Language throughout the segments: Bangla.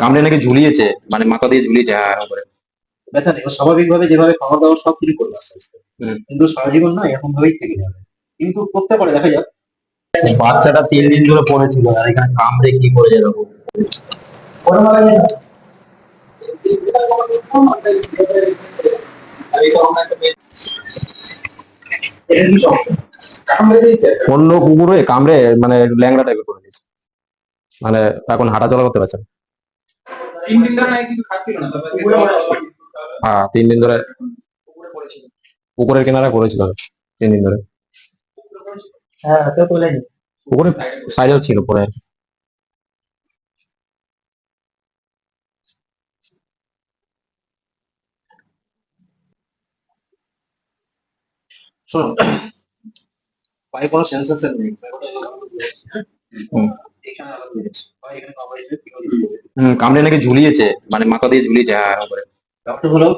কামড়ে নাকি ঝুলিয়েছে, মানে মাথা দিয়ে ঝুলিয়েছে, হ্যাঁ এরকম করে। ব্যথা নেই, ও স্বাভাবিকভাবে যেভাবে খাওয়া দাওয়া সব কিছু করবে আস্তে আস্তে। হুম। কিন্তু সারা জীবন না এরকম ভাবেই থেকে যাবে, কিন্তু করতে পারে, দেখা যাক। বাচ্চাটা 3 দিন ধরে পড়েছিল আর এখানে কামড়ে কি করে যাবে ও? ওরা মারা যায় না। এটা কি সমস্যা? কামড়ে দিয়েছে? অন্য কুকুরে কামড়ে মানে ল্যাংড়া টাইপের করে দিয়েছে, মানে এখন হাঁটা চলা করতে পারছে না। 3 দিন ধরে নাকি কিছু খাচ্ছিল না, তারপর পুকুরে মারা যায়। হ্যাঁ 3 দিন ধরে পুকুরে পড়েছিল। পুকুরের কিনারা করেছিল 3 দিন ধরে। হ্যাঁ, তো তোলেনি। পুকুরের সাইডেও ছিল পরে। শোনো, পায়ে কোনো সেন্সেশন নেই। হুম। এখানে আলাদা হয়েছে। পায়ে এখানে কামড়েছে, কি করে? কামড়ে নাকি ঝুলিয়েছে, মানে মাথা দিয়ে ঝুলিয়েছে, হ্যাঁ এরকম করে। ডক্টর হলো,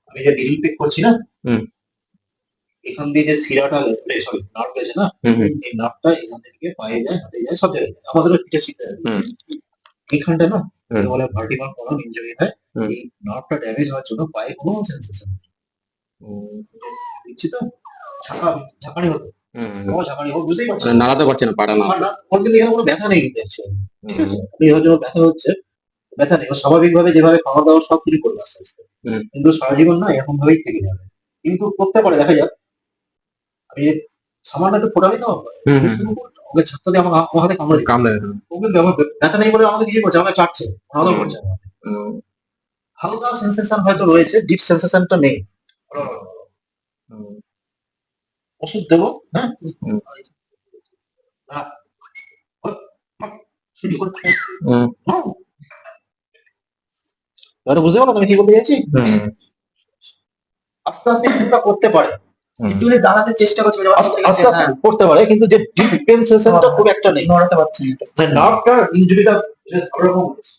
আমি যে ড্রিল পিক করছি না, হুম। এখান দিয়ে যে শিরাটা, সরি নার্ভ গেছে না, হুম। হুম। এই নার্ভটা এখান থেকে পায়ে যায়, হাতে যায়, সব জায়গায় যায়। আমাদেরও পিঠে শিখতে হবে। হুম। এইখানটা না, হুম। একে বলে ভার্টিকাল কলাম ইনজুরি হয়। হুম। এই নার্ভটা ড্যামেজ হওয়ার জন্য পায়ে কোনো সেন্সেশন নেই। দিচ্ছি তো, ঝাঁকানি হতো, তোমার ঝাঁকানি হোক, বুঝতেই পারছি। মানে নাড়াতে পারছে না, পাটা না। ওর কিন্তু এখানে কোনো ব্যথা নেই কিন্তু actually, ঠিক আছে? আপনি হয়তো ওর ব্যথা হচ্ছে, ব্যথা নেই, ও স্বাভাবিকভাবে যেভাবে খাওয়া দাওয়া সব কিছু করবে আস্তে আস্তে। কিন্তু সারা জীবন না এরকম ভাবেই থেকে যাবে, কিন্তু করতে পারে, দেখা যাক। আমি সামান্য একটু ফোটালি না, ওকে ছাত্র দিয়ে আমার আমার হাতে কামড়ে দিচ্ছে। কামড়ে। ওকে ব্যথা নেই বলে আমাকে কিছু করছে, আমাকে চাটছে, আলাদা করছে না। হালকা সেন্সেশন হয়তো রয়েছে, ডিপ সেন্সেশনটা নেই। ওষুধ দেবো, হ্যাঁ। হ্যাঁ, শুরু করছে। এবারে বুঝতে পারো তুমি কি বলতে চাইছি? আস্তে আস্তে কিছুটা করতে পারে, একটু দাঁড়াতে চেষ্টা করছি, আস্তে আস্তে করতে পারে, কিন্তু যে ডিপ পেন সেন্সেশনটা খুব একটা নেই, নড়াতে পারছি না। যে নার্ভটা ইনজুরিটা বেশ ভালো রকম হয়েছে।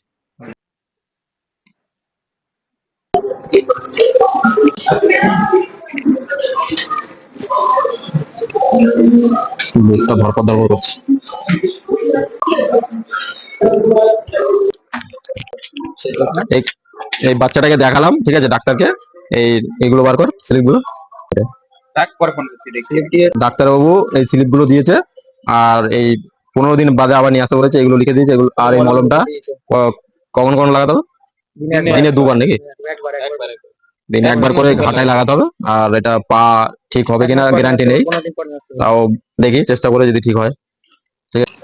বুকটা ধরপড় ধরপড় করছে। এই এই বাচ্চাটাকে দেখালাম, ঠিক আছে, ডাক্তারকে। এই এগুলো বার কর, স্লিপ গুলো। ডাক্তারবাবু এই স্লিপ গুলো দিয়েছে, আর এই 15 দিন বাদে আবার নিয়ে আসতে বলেছে, এগুলো লিখে দিয়েছে, এগুলো। আর এই মলমটা কখন কখন লাগাতে হবে? দিনে 2 বার নাকি? দিনে 1 বার করে ঘাটায় লাগাতে হবে। আর এটা পা ঠিক হবে কিনা গ্যারান্টি নেই, তাও দেখি চেষ্টা করে যদি ঠিক হয়, ঠিক আছে।